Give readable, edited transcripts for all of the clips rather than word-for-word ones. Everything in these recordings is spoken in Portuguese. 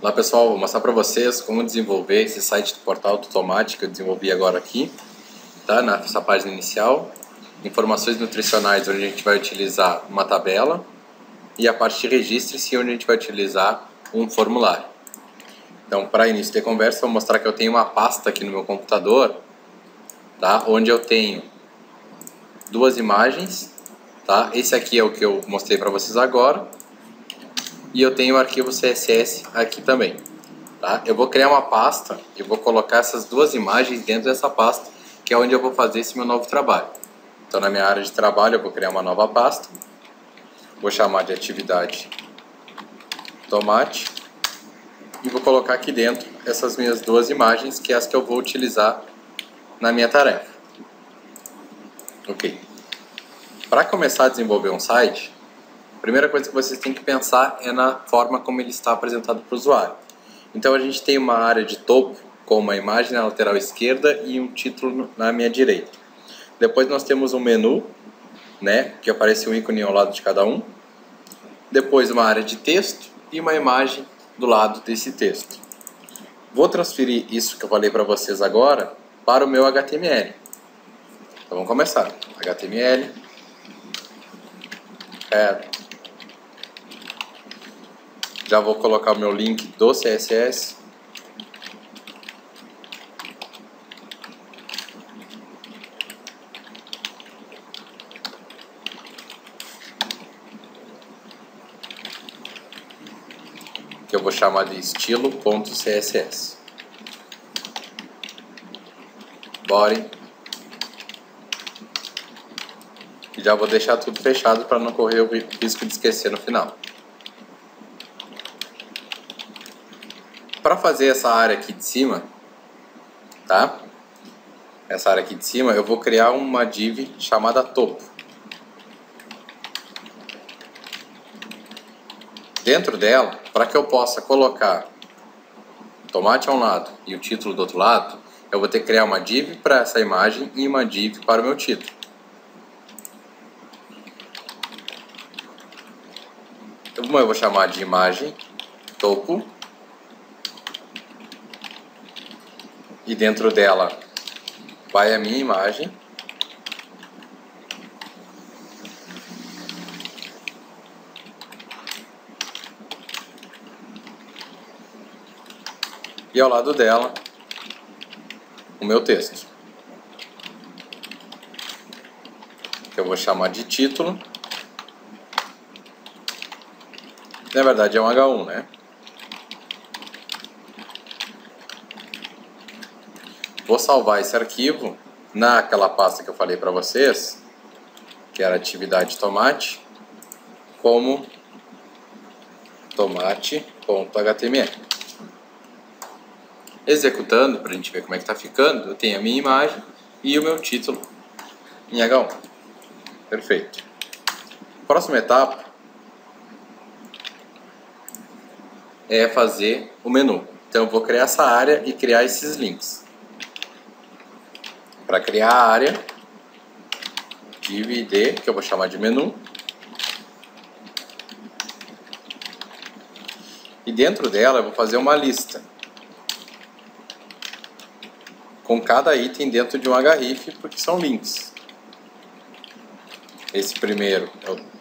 Olá pessoal, vou mostrar para vocês como desenvolver esse site do portal do Tomate que eu desenvolvi agora aqui, tá? Nessa página inicial, informações nutricionais onde a gente vai utilizar uma tabela e a parte de registre-se onde a gente vai utilizar um formulário. Então, para início de conversa, eu vou mostrar que eu tenho uma pasta aqui no meu computador, tá? Onde eu tenho duas imagens, tá? Esse aqui é o que eu mostrei para vocês agora. E eu tenho o arquivo CSS aqui também, tá? Eu vou criar uma pasta e vou colocar essas duas imagens dentro dessa pasta, que é onde eu vou fazer esse meu novo trabalho. Então, na minha área de trabalho, eu vou criar uma nova pasta, vou chamar de atividade tomate e vou colocar aqui dentro essas minhas duas imagens, que é as que eu vou utilizar na minha tarefa. Ok. Para começar a desenvolver um site, a primeira coisa que vocês têm que pensar é na forma como ele está apresentado para o usuário. Então a gente tem uma área de topo com uma imagem na lateral esquerda e um título na minha direita. Depois nós temos um menu, né, que aparece um ícone ao lado de cada um. Depois uma área de texto e uma imagem do lado desse texto. Vou transferir isso que eu falei para vocês agora para o meu HTML. Então vamos começar. HTML. Já vou colocar o meu link do CSS. Que eu vou chamar de estilo.css. Body. E já vou deixar tudo fechado para não correr o risco de esquecer no final. Para fazer essa área aqui de cima, tá? Essa área aqui de cima, eu vou criar uma div chamada topo. Dentro dela, para que eu possa colocar tomate a um lado e o título do outro lado, eu vou ter que criar uma div para essa imagem e uma div para o meu título. Uma eu vou chamar de imagem topo. E dentro dela vai a minha imagem. E ao lado dela, o meu texto. Que eu vou chamar de título. Na verdade é um H1, né? Vou salvar esse arquivo naquela pasta que eu falei para vocês, que era atividade tomate, como tomate.html. Executando, para a gente ver como é que está ficando, eu tenho a minha imagem e o meu título em H1. Perfeito. Próxima etapa é fazer o menu. Então eu vou criar essa área e criar esses links. Para criar a área, div, que eu vou chamar de menu. E dentro dela eu vou fazer uma lista. Com cada item dentro de um href, porque são links. Esse primeiro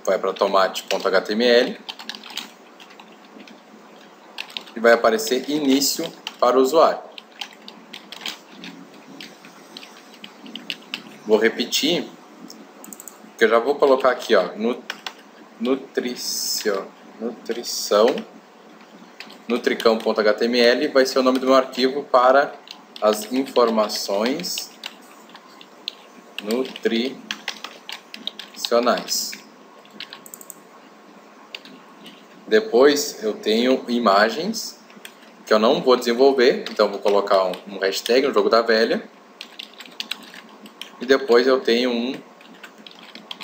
vai para tomate.html. E vai aparecer início para o usuário. Vou repetir, que eu já vou colocar aqui, ó, nutricão.html vai ser o nome do meu arquivo para as informações nutricionais. Depois eu tenho imagens, que eu não vou desenvolver, então eu vou colocar um hashtag no jogo da velha. E depois eu tenho um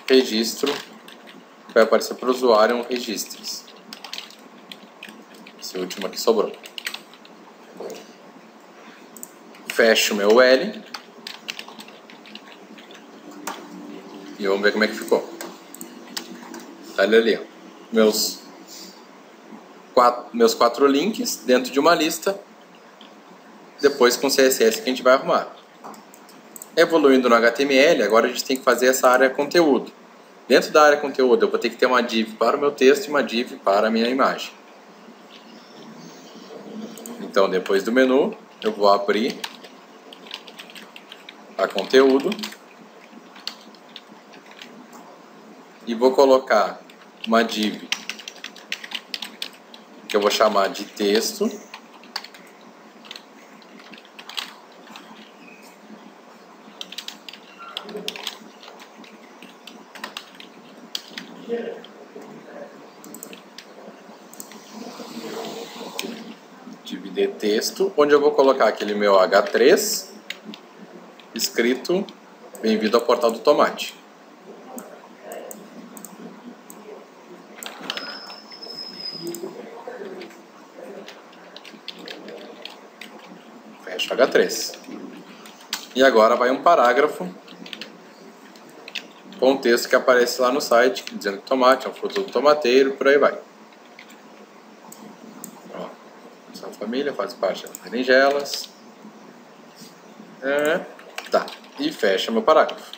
registro, que vai aparecer para o usuário um registros. Esse último aqui sobrou. Fecho o meu L. E vamos ver como é que ficou. Olha ali, ó. Meus meus 4 links dentro de uma lista, depois com CSS que a gente vai arrumar. Evoluindo no HTML, agora a gente tem que fazer essa área conteúdo. Dentro da área conteúdo eu vou ter que ter uma div para o meu texto e uma div para a minha imagem. Então depois do menu eu vou abrir a conteúdo e vou colocar uma div que eu vou chamar de texto. Div de texto, onde eu vou colocar aquele meu H3 escrito "Bem-vindo ao Portal do Tomate". Fecha o H3. E agora vai um parágrafo com o texto que aparece lá no site, dizendo que tomate é um fruto do tomateiro, por aí vai. Ó, sua família faz parte das berinjelas. Tá, e fecha meu parágrafo.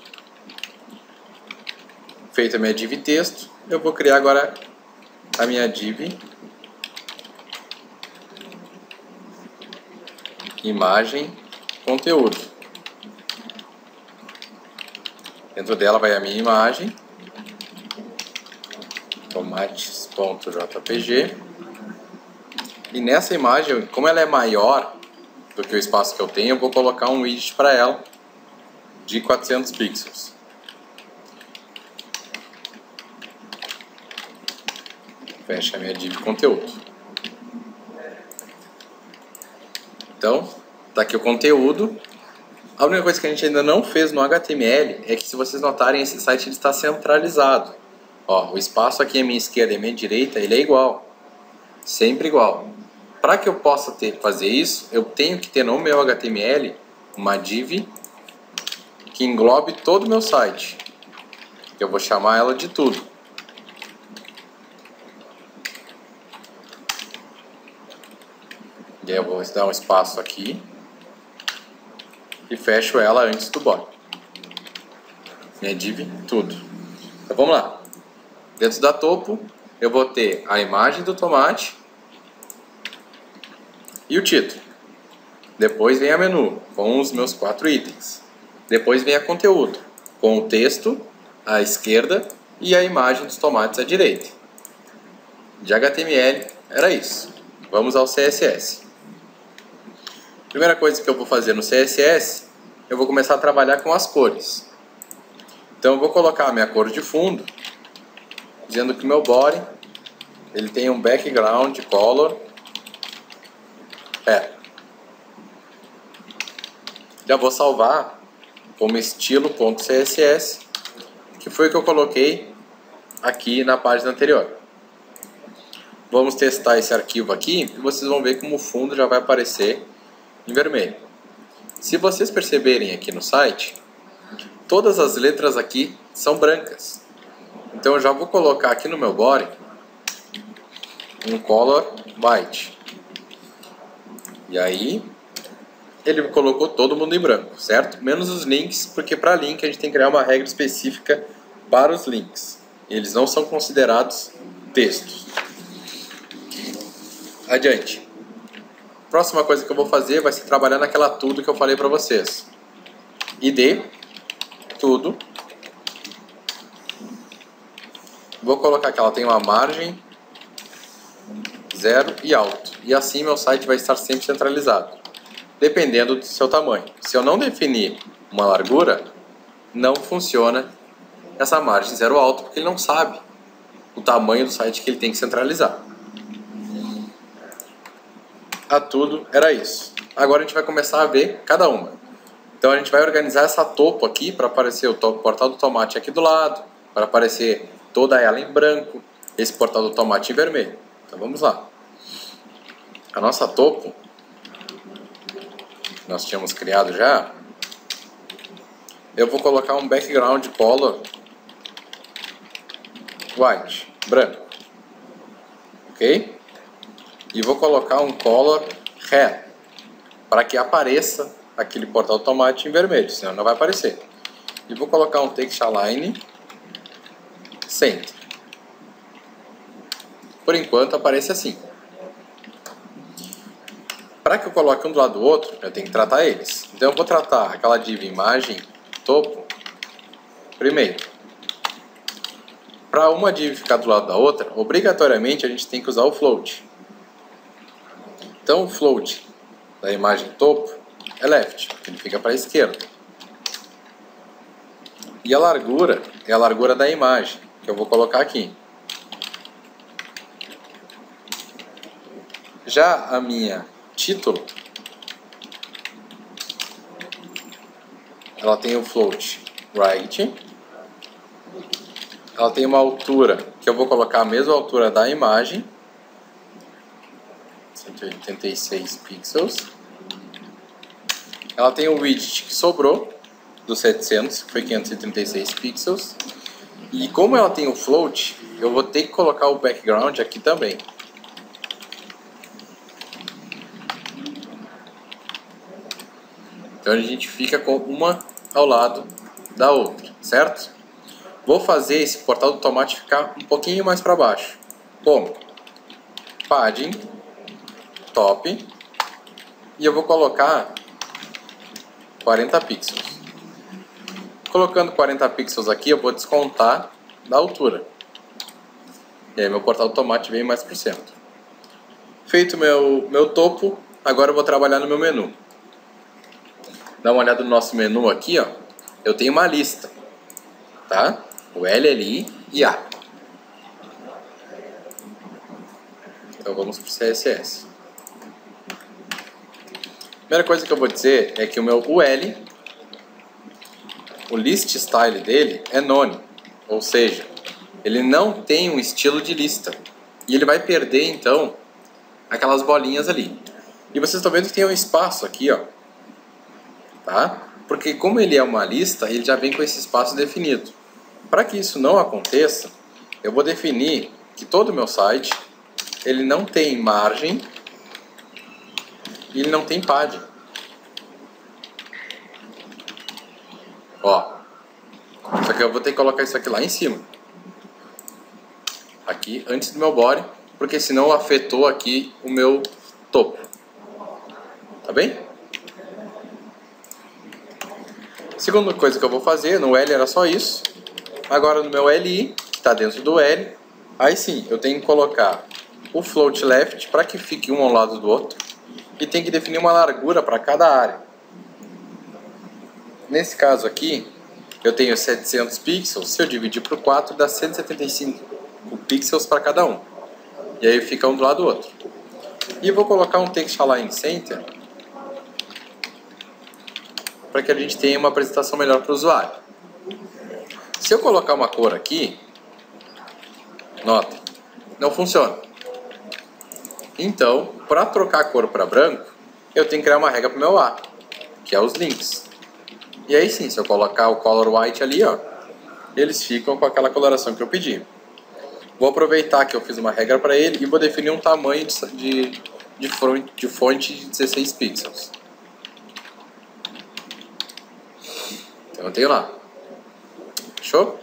Feita a minha div texto, eu vou criar agora a minha div imagem conteúdo. Dentro dela vai a minha imagem, tomates.jpg, e nessa imagem, como ela é maior do que o espaço que eu tenho, eu vou colocar um widget para ela de 400 pixels. Fecha a minha div conteúdo. Então, tá aqui o conteúdo. A única coisa que a gente ainda não fez no HTML é que, se vocês notarem, esse site ele está centralizado. Ó, o espaço aqui à minha esquerda e à minha direita, ele é igual. Sempre igual. Para que eu possa fazer isso, eu tenho que ter no meu HTML uma div que englobe todo o meu site. Eu vou chamar ela de tudo. E aí eu vou dar um espaço aqui e fecho ela antes do body. Minha div tudo. Então vamos lá. Dentro da topo eu vou ter a imagem do tomate e o título. Depois vem a menu com os meus 4 itens. Depois vem a conteúdo com o texto à esquerda e a imagem dos tomates à direita. De HTML era isso. Vamos ao CSS. Primeira coisa que eu vou fazer no CSS, eu vou começar a trabalhar com as cores. Então eu vou colocar a minha cor de fundo, dizendo que o meu body ele tem um background color Já vou salvar como estilo.css, que foi o que eu coloquei aqui na página anterior. Vamos testar esse arquivo aqui e vocês vão ver como o fundo já vai aparecer em vermelho. Se vocês perceberem aqui no site, todas as letras aqui são brancas. Então eu já vou colocar aqui no meu body um color white. E aí ele colocou todo mundo em branco, certo? Menos os links, porque para link a gente tem que criar uma regra específica para os links. Eles não são considerados textos. Adiante. Próxima coisa que eu vou fazer vai ser trabalhar naquela tudo que eu falei para vocês. ID, tudo. Vou colocar que ela tem uma margem 0 e alto. E assim meu site vai estar sempre centralizado, dependendo do seu tamanho. Se eu não definir uma largura, não funciona essa margem 0 alto, porque ele não sabe o tamanho do site que ele tem que centralizar. A tudo era isso. Agora a gente vai começar a ver cada uma. Então a gente vai organizar essa topo aqui para aparecer o portal do tomate aqui do lado, para aparecer toda ela em branco, esse portal do tomate em vermelho. Então vamos lá. A nossa topo que nós tínhamos criado já, eu vou colocar um background color white, branco. Ok? e vou colocar um color red para que apareça aquele portal automático em vermelho, senão não vai aparecer. E vou colocar um text align center. Por enquanto aparece assim. Para que eu coloque um do lado do outro, eu tenho que tratar eles. Então eu vou tratar aquela div imagem topo primeiro. Para uma div ficar do lado da outra, obrigatoriamente a gente tem que usar o float. Então o float da imagem topo é left, ele fica para a esquerda. E a largura é a largura da imagem, que eu vou colocar aqui. Já a minha título, ela tem o float right, ela tem uma altura que eu vou colocar a mesma altura da imagem, 186 pixels. Ela tem o widget que sobrou dos 700, que foi 536 pixels. E como ela tem o float, eu vou ter que colocar o background aqui também. Então a gente fica com uma ao lado da outra, certo? Vou fazer esse portal do tomate ficar um pouquinho mais para baixo. Como? Padding, top, e eu vou colocar 40 pixels. Colocando 40 pixels aqui, eu vou descontar da altura. E aí meu portal do tomate vem mais por cento. Feito meu topo, agora eu vou trabalhar no meu menu. Dá uma olhada no nosso menu aqui, ó. Eu tenho uma lista, tá? O LLI e A. Então vamos para o CSS. Primeira coisa que eu vou dizer é que o meu UL, o list style dele é none, ou seja, ele não tem um estilo de lista. E ele vai perder então aquelas bolinhas ali. E vocês estão vendo que tem um espaço aqui, ó. Tá? Porque como ele é uma lista, ele já vem com esse espaço definido. Para que isso não aconteça, eu vou definir que todo o meu site ele não tem margem e ele não tem padding. Ó, só que eu vou ter que colocar isso aqui lá em cima. Aqui, antes do meu body, porque senão afetou aqui o meu topo. Tá bem? Segunda coisa que eu vou fazer, no L era só isso. Agora no meu LI, que está dentro do L, aí sim, eu tenho que colocar o float left para que fique um ao lado do outro. E tem que definir uma largura para cada área. Nesse caso aqui, eu tenho 700 pixels. Se eu dividir por 4, dá 175 pixels para cada um. E aí fica um do lado do outro. E vou colocar um text align center para que a gente tenha uma apresentação melhor para o usuário. Se eu colocar uma cor aqui, nota, não funciona. Então, para trocar a cor para branco, eu tenho que criar uma regra para o meu A, que é os links. E aí sim, se eu colocar o color white ali, ó, eles ficam com aquela coloração que eu pedi. Vou aproveitar que eu fiz uma regra para ele e vou definir um tamanho de fonte de 16 pixels. Então eu tenho lá. Fechou?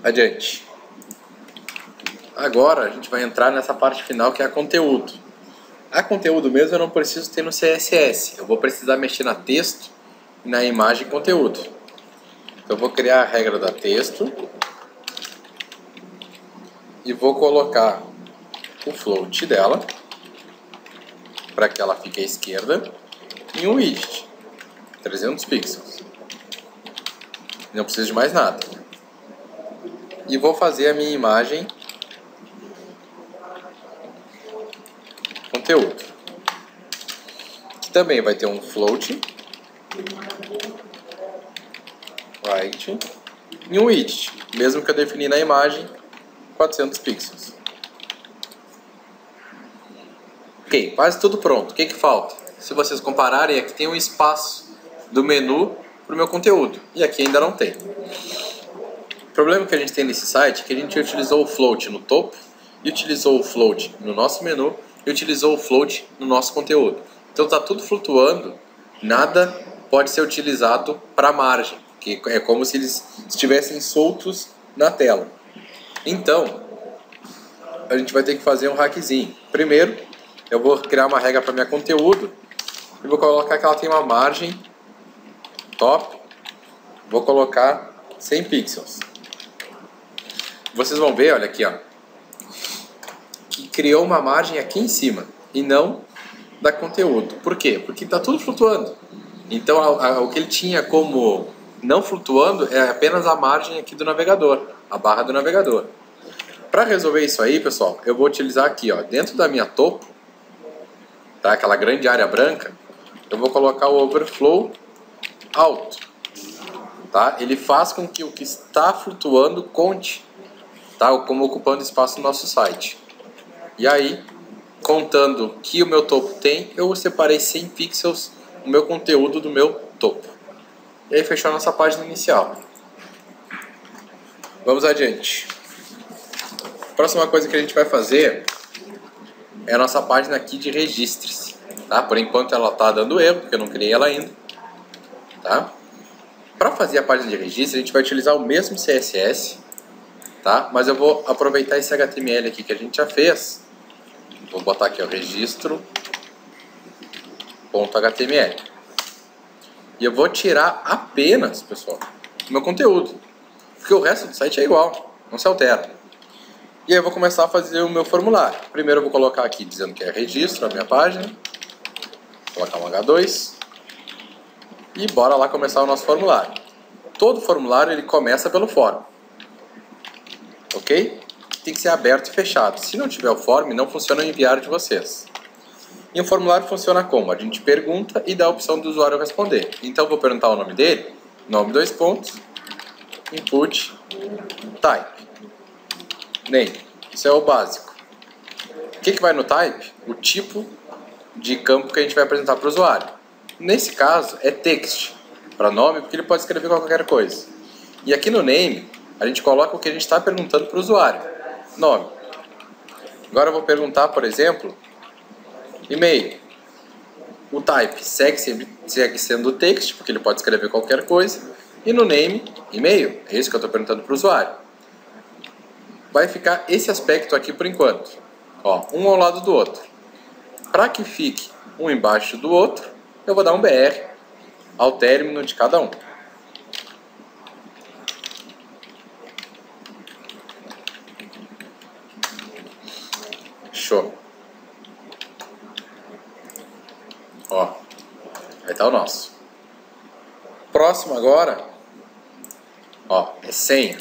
Adiante. Agora a gente vai entrar nessa parte final que é a conteúdo. A conteúdo mesmo eu não preciso ter no CSS. Eu vou precisar mexer na texto e na imagem conteúdo. Então eu vou criar a regra da texto e vou colocar o float dela para que ela fique à esquerda e um widget 300 pixels. Não preciso de mais nada. E vou fazer a minha imagem conteúdo, que também vai ter um float right e um widget, mesmo que eu defini na imagem 400 pixels. Ok, quase tudo pronto. O que falta? Se vocês compararem, aqui tem um espaço do menu para o meu conteúdo e aqui ainda não tem. O problema que a gente tem nesse site é que a gente utilizou o float no topo e utilizou o float no nosso menu e utilizou o float no nosso conteúdo. Então está tudo flutuando, nada pode ser utilizado para margem, que é como se eles estivessem soltos na tela. Então, a gente vai ter que fazer um hackzinho. Primeiro, eu vou criar uma regra para minha conteúdo e vou colocar que ela tem uma margem top. Vou colocar 100 pixels. Vocês vão ver, olha aqui, ó, que criou uma margem aqui em cima e não da conteúdo. Por quê? Porque está tudo flutuando. Então, o que ele tinha como não flutuando é apenas a margem aqui do navegador, a barra do navegador. Para resolver isso aí, pessoal, eu vou utilizar aqui, ó, dentro da minha topo, tá, aquela grande área branca, eu vou colocar o overflow alto. Tá? Ele faz com que o que está flutuando conte, tá? Como ocupando espaço no nosso site. E aí, contando que o meu topo tem, eu separei 100 pixels no meu conteúdo do meu topo. E aí fechou a nossa página inicial. Vamos adiante. A próxima coisa que a gente vai fazer é a nossa página aqui de registre-se. Tá? Por enquanto ela está dando erro, porque eu não criei ela ainda. Tá? Para fazer a página de registro, a gente vai utilizar o mesmo CSS, tá? Mas eu vou aproveitar esse HTML aqui que a gente já fez. Vou botar aqui o registro.html. E eu vou tirar apenas, pessoal, o meu conteúdo, porque o resto do site é igual, não se altera. E aí eu vou começar a fazer o meu formulário. Primeiro eu vou colocar aqui dizendo que é registro, a minha página. Vou colocar um H2. E bora lá começar o nosso formulário. Todo formulário ele começa pelo form. Ok? Tem que ser aberto e fechado. Se não tiver o form, não funciona o enviar de vocês. E o formulário funciona como? A gente pergunta e dá a opção do usuário responder. Então eu vou perguntar o nome dele, nome, dois pontos, input, type, name. Isso é o básico. O que vai no type? O tipo de campo que a gente vai apresentar para o usuário. Nesse caso é text para nome, porque ele pode escrever qualquer coisa. E aqui no name, a gente coloca o que a gente está perguntando para o usuário. Nome. Agora eu vou perguntar, por exemplo, e-mail. O type segue sendo text, porque ele pode escrever qualquer coisa. E no name, e-mail. É isso que eu estou perguntando para o usuário. Vai ficar esse aspecto aqui por enquanto. Ó, um ao lado do outro. Para que fique um embaixo do outro, eu vou dar um BR ao término de cada um. Show. Ó, aí tá o nosso. Próximo agora, ó, é senha.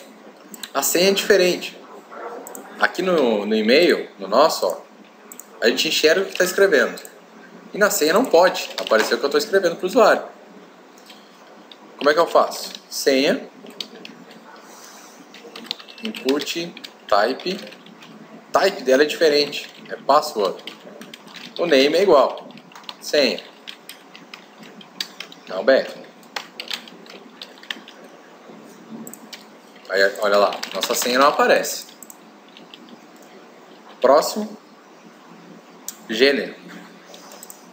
A senha é diferente. Aqui no e-mail, no nosso, ó, a gente enxerga o que está escrevendo. E na senha não pode aparecer o que eu estou escrevendo para o usuário. Como é que eu faço? Senha, input, type. Type dela é diferente, é password. O name é igual, senha. Dá um BR. Aí, olha lá, nossa senha não aparece. Próximo, gênero.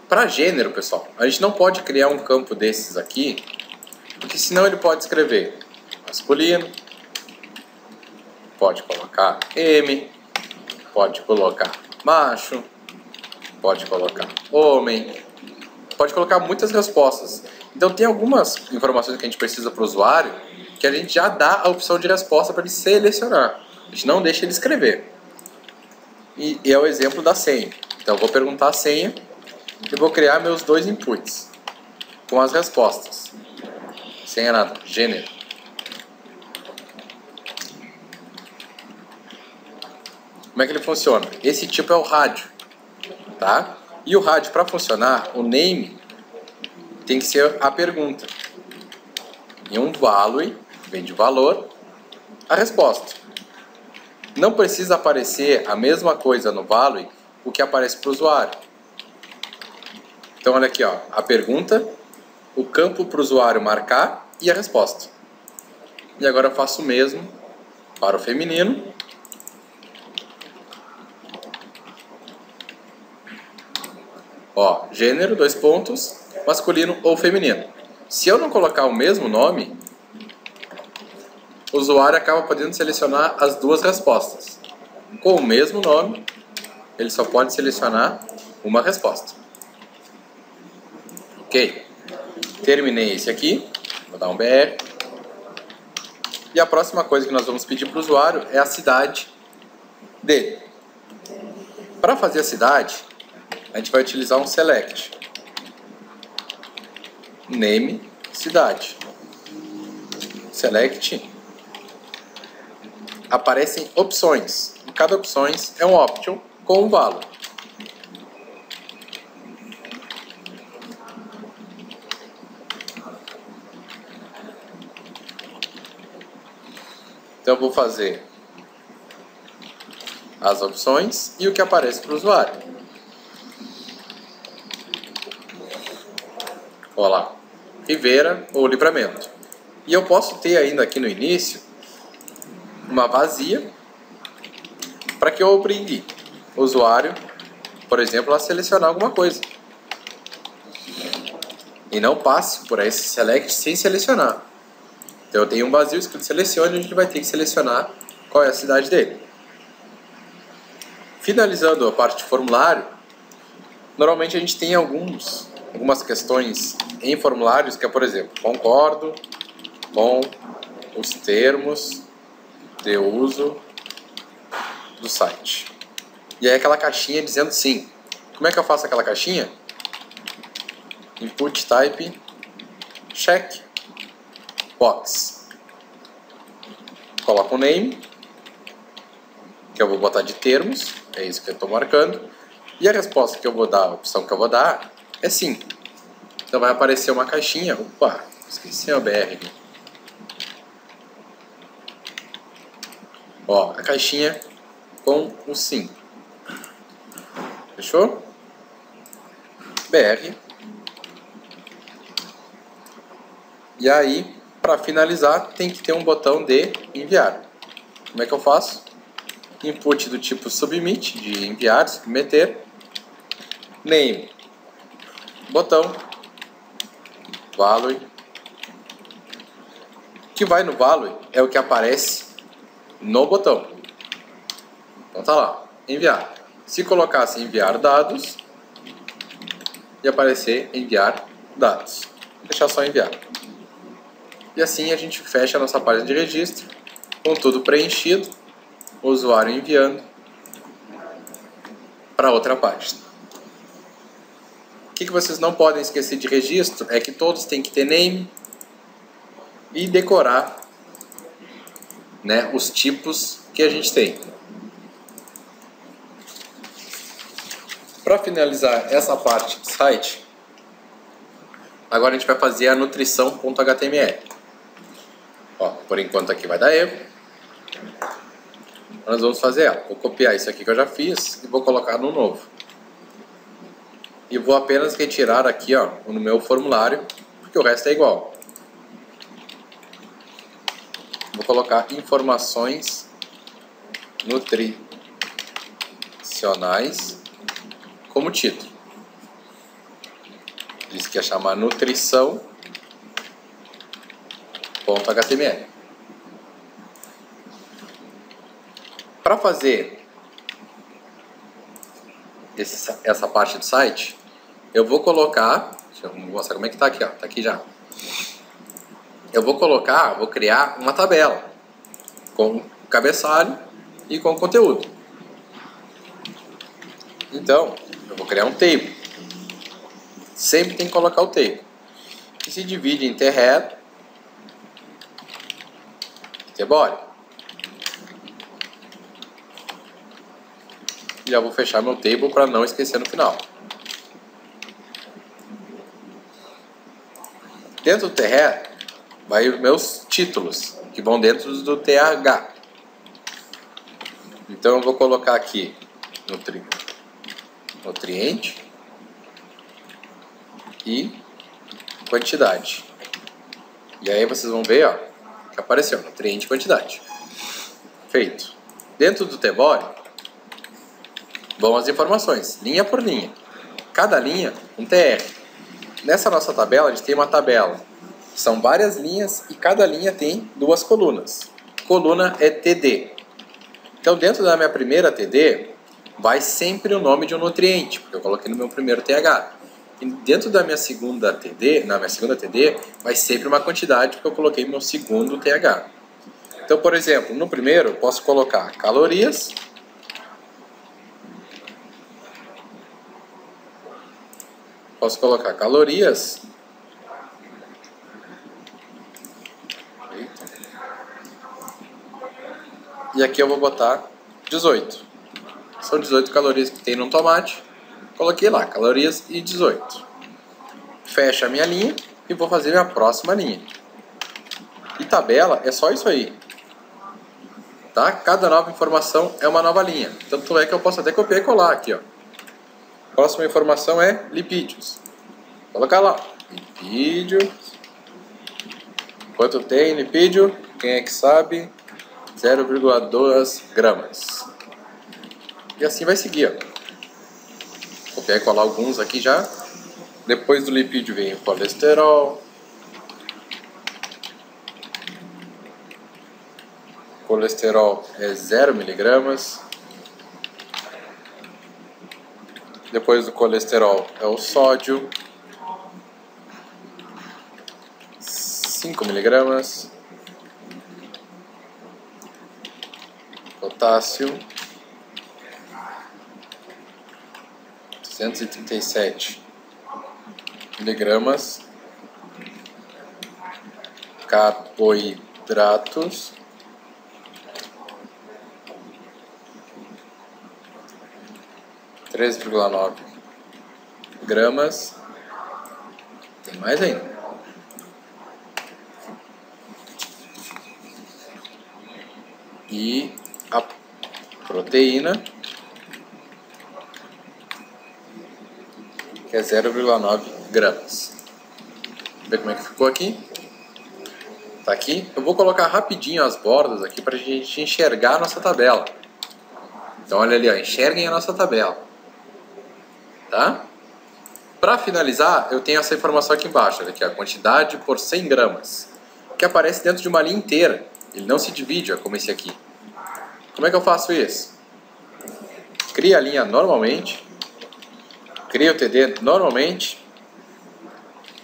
Para gênero, pessoal, a gente não pode criar um campo desses aqui, porque senão ele pode escrever masculino, pode colocar M, pode colocar macho, pode colocar homem, pode colocar muitas respostas. Então tem algumas informações que a gente precisa para o usuário que a gente já dá a opção de resposta para ele selecionar. A gente não deixa ele escrever. E é o exemplo da senha. Então eu vou perguntar a senha e vou criar meus dois inputs com as respostas. Senha nada, gênero. Como é que ele funciona? Esse tipo é o rádio, tá? E o rádio, para funcionar, o name tem que ser a pergunta. E um value, vem de valor, a resposta. Não precisa aparecer a mesma coisa no value o que aparece para o usuário. Então olha aqui, ó, a pergunta, o campo para o usuário marcar e a resposta. E agora eu faço o mesmo para o feminino Ó, gênero, dois pontos, masculino ou feminino. Se eu não colocar o mesmo nome, o usuário acaba podendo selecionar as duas respostas. Com o mesmo nome, ele só pode selecionar uma resposta. Ok? Terminei esse aqui. Vou dar um BR. E a próxima coisa que nós vamos pedir para o usuário é a cidade dele. Para fazer a cidade, a gente vai utilizar um select. Name, cidade. Select. Aparecem opções. E cada opção é um option com um valor. Então eu vou fazer as opções e o que aparece para o usuário. Olha lá, Ribeira ou Livramento. E eu posso ter ainda aqui no início uma vazia para que eu obrigue o usuário, por exemplo, a selecionar alguma coisa. E não passe por esse select sem selecionar. Então eu tenho um vazio escrito selecione, a gente vai ter que selecionar qual é a cidade dele. Finalizando a parte de formulário, normalmente a gente tem algumas questões em formulários que é, por exemplo, concordo com os termos de uso do site. E aí aquela caixinha dizendo sim. Como é que eu faço aquela caixinha? Input type check box. Coloco o name, que eu vou botar de termos, é isso que eu estou marcando. E a resposta que eu vou dar, a opção que eu vou dar é sim. Então vai aparecer uma caixinha. Opa, esqueci o BR aqui. Ó, a caixinha com o sim. Fechou? BR. E aí, para finalizar, tem que ter um botão de enviar. Como é que eu faço? Input do tipo submit, de enviar, submeter. Name. Botão. Value. O que vai no value é o que aparece no botão. Então tá lá, enviar. Se colocasse enviar dados, ia aparecer enviar dados. Vou deixar só enviar. E assim a gente fecha a nossa página de registro, com tudo preenchido, o usuário enviando para outra página. O que vocês não podem esquecer de registro é que todos têm que ter name e decorar, né, os tipos que a gente tem. Para finalizar essa parte do site, agora a gente vai fazer a nutrição.html. Ó, por enquanto aqui vai dar erro. Nós vamos fazer ela. Vou copiar isso aqui que eu já fiz e vou colocar no novo. E vou apenas retirar aqui, ó, no meu formulário, porque o resto é igual. Vou colocar informações nutricionais como título. Diz que ia chamar nutrição.html. Para fazer essa parte do site, eu vou colocar, deixa eu mostrar como é que tá aqui, ó, tá aqui já. Eu vou criar uma tabela com o cabeçalho e com o conteúdo. Então, eu vou criar um table. Sempre tem que colocar o table. Que se divide em head, body. Já vou fechar meu table para não esquecer no final. Dentro do TR vai os meus títulos, que vão dentro do TH. Então eu vou colocar aqui nutriente e quantidade. E aí vocês vão ver, ó, que apareceu nutriente e quantidade. Feito. Dentro do tbody vão as informações, linha por linha. cada linha um TR. Nessa nossa tabela, a gente tem uma tabela. São várias linhas e cada linha tem 2 colunas. Coluna é TD. Então, dentro da minha primeira TD, vai sempre o nome de um nutriente, porque eu coloquei no meu primeiro TH. E dentro da minha segunda TD, vai sempre uma quantidade, porque eu coloquei no meu segundo TH. Então, por exemplo, no primeiro, eu posso colocar calorias. Posso colocar calorias. E aqui eu vou botar 18. São 18 calorias que tem no tomate. Coloquei lá, calorias e 18. Fecho a minha linha e vou fazer minha próxima linha. E tabela é só isso aí. Tá? Cada nova informação é uma nova linha. Tanto é que eu posso até copiar e colar aqui, ó. Próxima informação é lipídios. Vou colocar lá, lipídio. Quanto tem lipídio? Quem é que sabe? 0,2 gramas. E assim vai seguir, ó. Copiar e colar alguns aqui já. Depois do lipídio vem o colesterol. Colesterol é 0 miligramas. Depois do colesterol é o sódio. 5 miligramas. Potássio. 237 miligramas. Carboidratos. 3,9 gramas. Tem mais ainda. E a proteína, que é 0,9 gramas. Vamos ver como é que ficou aqui. Tá aqui. Eu vou colocar rapidinho as bordas aqui para a gente enxergar a nossa tabela. Então olha ali, ó, enxerguem a nossa tabela. Tá? Para finalizar, eu tenho essa informação aqui embaixo, olha aqui, a quantidade por 100 gramas, que aparece dentro de uma linha inteira. Ele não se divide, ó, como esse aqui. Como é que eu faço isso? Cria a linha normalmente, cria o TD normalmente,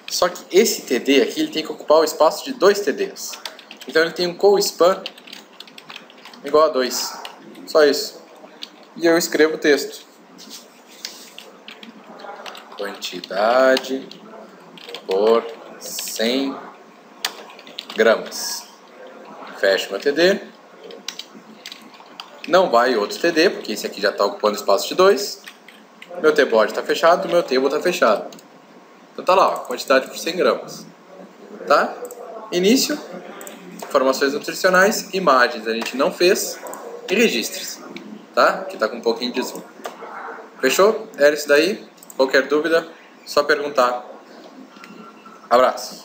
só que esse TD aqui ele tem que ocupar o espaço de 2 TDs. Então ele tem um co-span igual a 2. Só isso. E eu escrevo o texto. Quantidade por 100 gramas. Fecho meu TD. Não vai outro TD, porque esse aqui já está ocupando espaço de 2. Meu T-body está fechado, meu table está fechado. Então tá lá, ó, quantidade por 100 gramas. Tá? Início, informações nutricionais, imagens a gente não fez e registros. Tá? Que está com um pouquinho de zoom. Fechou? Era isso daí. Qualquer dúvida, só perguntar. Abraço.